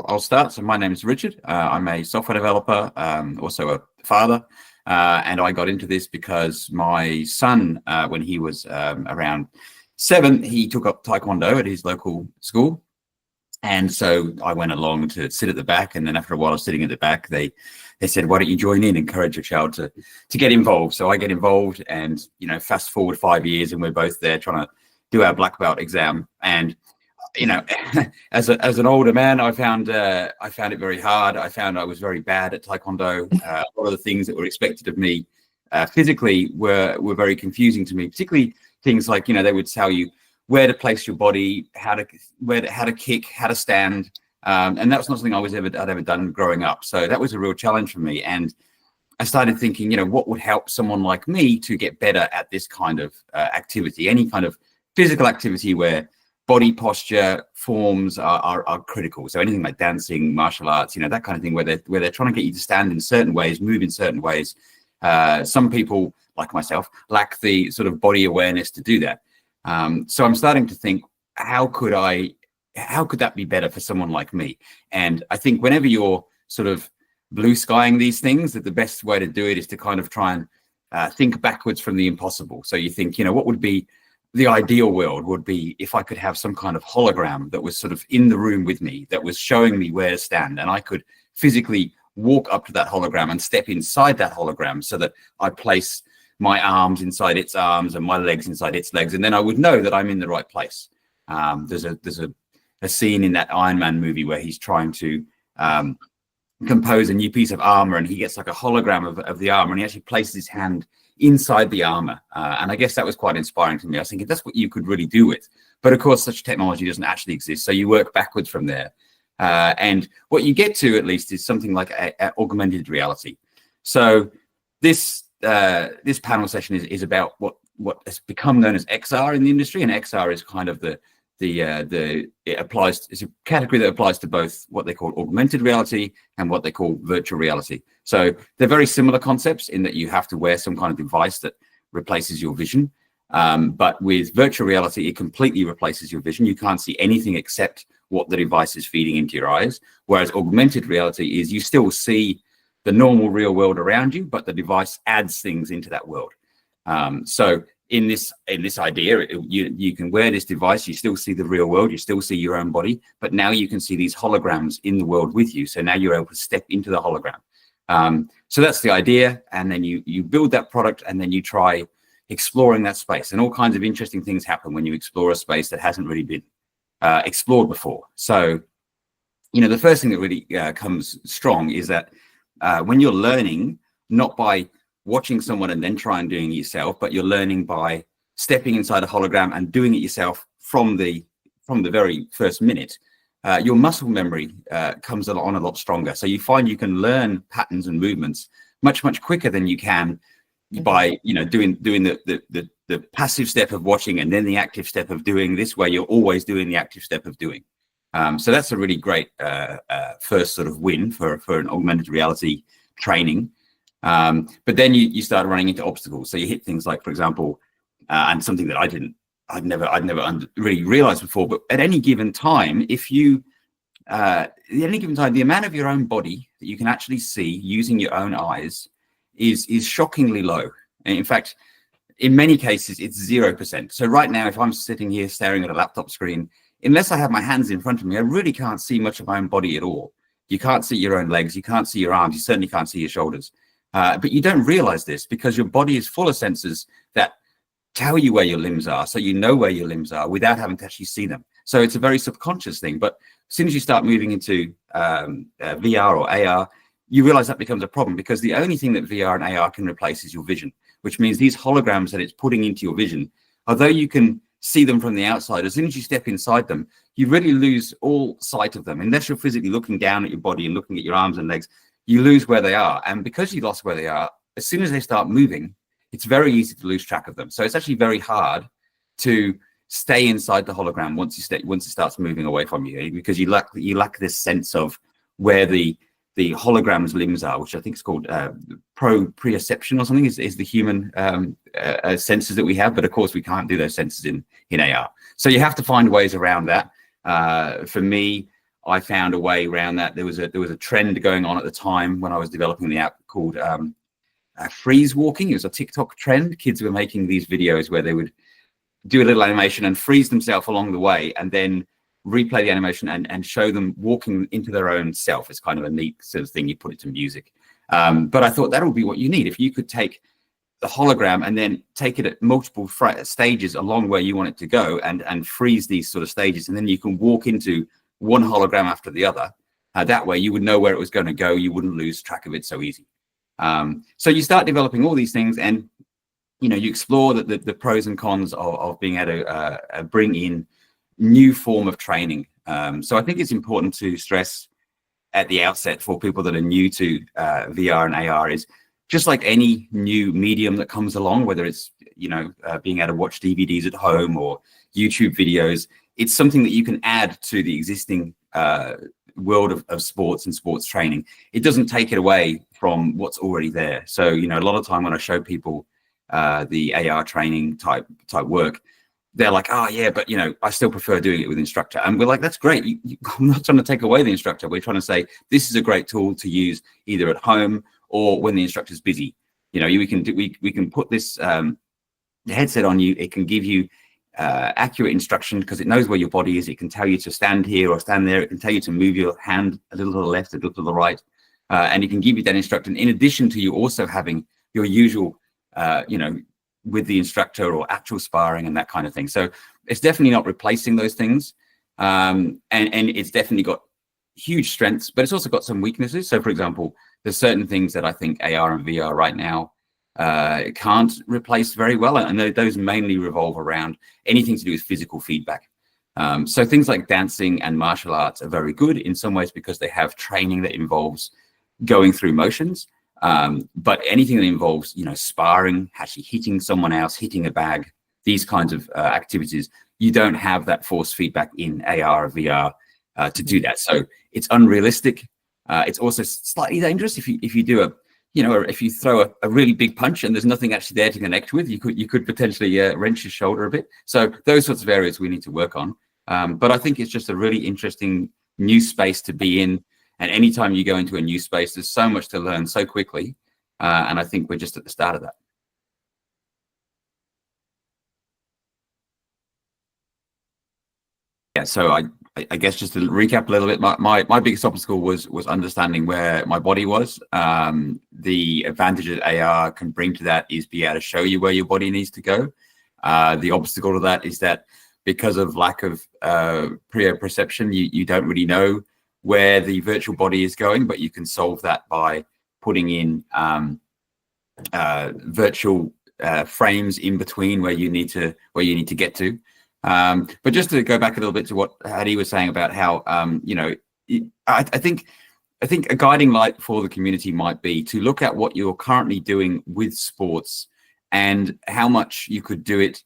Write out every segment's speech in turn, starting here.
I'll start. So my name is Richard. I'm a software developer, also a father, and I got into this because my son, when he was around 7, he took up Taekwondo at his local school. And so I went along to sit at the back, and then after a while of sitting at the back, they said, "Why don't you join in? Encourage your child to get involved." So I get involved, and fast forward 5 years, and we're both there trying to do our black belt exam. And as an older man, I found it very hard. I found I was very bad at Taekwondo. A lot of the things that were expected of me physically were very confusing to me, particularly things like they would tell you where to place your body, how to kick, how to stand, and that was not something I'd ever done growing up. So that was a real challenge for me, and I started thinking, what would help someone like me to get better at this kind of activity, any kind of physical activity where body posture, forms are critical. So anything like dancing, martial arts, that kind of thing, where they're trying to get you to stand in certain ways, move in certain ways. Some people, like myself, lack the sort of body awareness to do that. So I'm starting to think, how could that be better for someone like me? And I think whenever you're sort of blue skying these things, that the best way to do it is to kind of try and think backwards from the impossible. So you think, what would be the ideal world would be if I could have some kind of hologram that was sort of in the room with me, that was showing me where to stand, and I could physically walk up to that hologram and step inside that hologram so that I place my arms inside its arms and my legs inside its legs, and then I would know that I'm in the right place. There's a scene in that Iron Man movie where he's trying to compose a new piece of armor, and he gets like a hologram of the armor, and he actually places his hand inside the armor, and I guess that was quite inspiring to me. I was thinking that's what you could really do with, but of course such technology doesn't actually exist, so you work backwards from there, and what you get to at least is something like a augmented reality. So this panel session is about what has become known as XR in the industry, and XR is kind of it's a category that applies to both what they call augmented reality and what they call virtual reality. So they're very similar concepts in that you have to wear some kind of device that replaces your vision. But with virtual reality, it completely replaces your vision. You can't see anything except what the device is feeding into your eyes. Whereas augmented reality is you still see the normal real world around you, but the device adds things into that world. So in this idea, you can wear this device, you still see the real world, you still see your own body, but now you can see these holograms in the world with you. So now you're able to step into the hologram. So that's the idea. And then you build that product, and then you try exploring that space, and all kinds of interesting things happen when you explore a space that hasn't really been explored before. So, the first thing that really comes strong is that when you're learning, not by watching someone and then try and doing it yourself, but you're learning by stepping inside a hologram and doing it yourself from the very first minute, your muscle memory comes on a lot stronger. So you find you can learn patterns and movements much quicker than you can by doing the passive step of watching and then the active step of doing. This way you're always doing the active step of doing. So that's a really great first sort of win for an augmented reality training. But then you start running into obstacles. So you hit things like, for example, and something that I'd never really realized before, but at any given time, the amount of your own body that you can actually see using your own eyes is shockingly low. And in fact, in many cases, it's 0%. So right now, if I'm sitting here staring at a laptop screen, unless I have my hands in front of me, I really can't see much of my own body at all. You can't see your own legs, you can't see your arms, you certainly can't see your shoulders. But you don't realize this because your body is full of sensors that tell you where your limbs are, so you know where your limbs are without having to actually see them. So it's a very subconscious thing. But as soon as you start moving into VR or AR, you realize that becomes a problem, because the only thing that VR and AR can replace is your vision, which means these holograms that it's putting into your vision, although you can see them from the outside, as soon as you step inside them, you really lose all sight of them. Unless you're physically looking down at your body and looking at your arms and legs, you lose where they are. And because you lost where they are, as soon as they start moving, it's very easy to lose track of them. So it's actually very hard to stay inside the hologram once it starts moving away from you, because you lack this sense of where the hologram's limbs are, which I think is called proprioception or something, is the human senses that we have. But of course, we can't do those senses in AR. So you have to find ways around that. For me, I found a way around that. There was a trend going on at the time when I was developing the app called freeze walking. It was a TikTok trend. Kids were making these videos where they would do a little animation and freeze themselves along the way, and then replay the animation and show them walking into their own self. It's kind of a neat sort of thing. You put it to music. But I thought that would be what you need. If you could take the hologram and then take it at multiple stages along where you want it to go, and freeze these sort of stages, and then you can walk into one hologram after the other. That way you would know where it was going to go. You wouldn't lose track of it so easy. So you start developing all these things, and you explore the pros and cons of being able to bring in new form of training. So I think it's important to stress at the outset for people that are new to VR and AR is just like any new medium that comes along, whether it's being able to watch DVDs at home or YouTube videos, it's something that you can add to the existing world of sports and sports training. It doesn't take it away from what's already there. So a lot of time when I show people the AR training type work, they're like, oh yeah, but I still prefer doing it with instructor. And we're like, that's great. I'm not trying to take away the instructor. We're trying to say this is a great tool to use either at home or when the instructor's busy. We can put this headset on you. It can give you accurate instruction because it knows where your body is. It can tell you to stand here or stand there. It can tell you to move your hand a little to the left, a little to the right, and it can give you that instruction in addition to you also having your usual with the instructor or actual sparring and that kind of thing. So it's definitely not replacing those things. And it's definitely got huge strengths, but it's also got some weaknesses. So for example, there's certain things that I think AR and VR right now can't replace very well. And those mainly revolve around anything to do with physical feedback. So things like dancing and martial arts are very good in some ways because they have training that involves going through motions. But anything that involves, sparring, actually hitting someone else, hitting a bag, these kinds of activities, you don't have that force feedback in AR or VR to do that. So it's unrealistic. It's also slightly dangerous if you do if you throw a really big punch and there's nothing actually there to connect with, you could potentially wrench your shoulder a bit. So those sorts of areas we need to work on. But I think it's just a really interesting new space to be in. And anytime you go into a new space, there's so much to learn so quickly. And I think we're just at the start of that. Yeah, so I guess just to recap a little bit, my biggest obstacle was understanding where my body was. The advantage that AR can bring to that is be able to show you where your body needs to go. The obstacle to that is that because of lack of perception, you don't really know where the virtual body is going, but you can solve that by putting in virtual frames in between where you need to get to. But just to go back a little bit to what Hadi was saying about how I think a guiding light for the community might be to look at what you're currently doing with sports and how much you could do it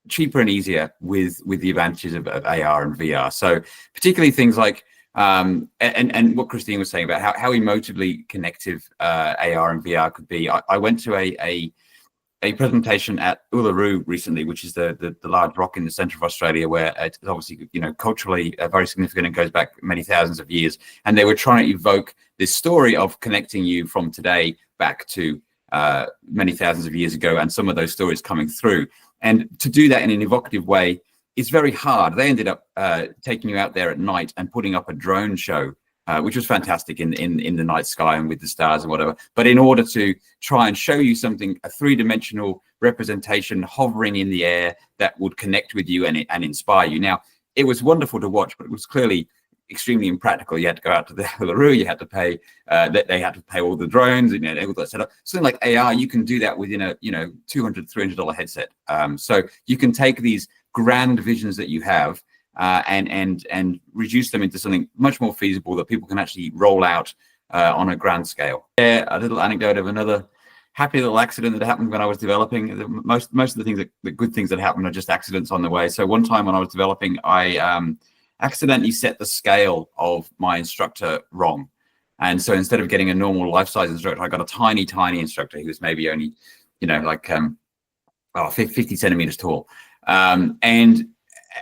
cheaper and easier with the advantages of AR and VR. So particularly things like and what Christine was saying about how emotively connective AR and VR could be. I went to a presentation at Uluru recently, which is the large rock in the centre of Australia, where it's obviously culturally very significant and goes back many thousands of years. And they were trying to evoke this story of connecting you from today back to many thousands of years ago, and some of those stories coming through. And to do that in an evocative way, it's very hard. They ended up taking you out there at night and putting up a drone show, which was fantastic in the night sky and with the stars and whatever. But in order to try and show you something, a three-dimensional representation hovering in the air that would connect with you and inspire you. Now, it was wonderful to watch, but it was clearly extremely impractical. You had to go out to the Uluru, you had to pay, they had to pay all the drones, and all that setup. Something like AR, you can do that within a $200, $300 headset. So you can take these grand visions that you have and reduce them into something much more feasible that people can actually roll out on a grand scale. Yeah, a little anecdote of another happy little accident that happened when I was developing. Most of the good things that happen are just accidents on the way. So one time when I was developing, I accidentally set the scale of my instructor wrong. And so instead of getting a normal life-size instructor, I got a tiny instructor who was maybe only, 50 centimeters tall. And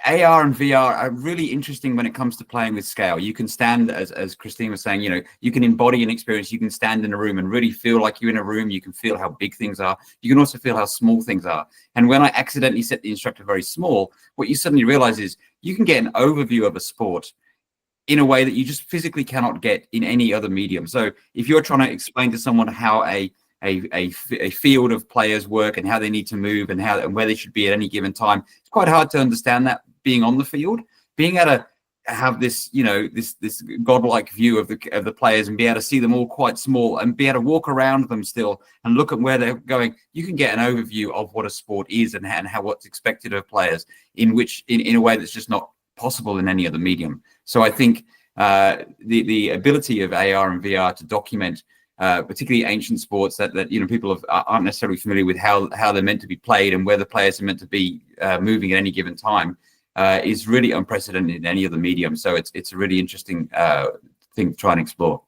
AR and VR are really interesting when it comes to playing with scale. You can stand, as Christine was saying, you can embody an experience. You can stand in a room and really feel like you're in a room. You can feel how big things are. You can also feel how small things are. And when I accidentally set the instructor very small, what you suddenly realize is you can get an overview of a sport in a way that you just physically cannot get in any other medium. So if you're trying to explain to someone how a field of players work and how they need to move and where they should be at any given time, it's quite hard to understand that being on the field. Being able to have this, this godlike view of the players and be able to see them all quite small and be able to walk around them still and look at where they're going, you can get an overview of what a sport is and how what's expected of players in a way that's just not possible in any other medium. So I think the ability of AR and VR to document particularly ancient sports that people aren't necessarily familiar with how they're meant to be played and where the players are meant to be moving at any given time is really unprecedented in any other medium. So it's a really interesting thing to try and explore.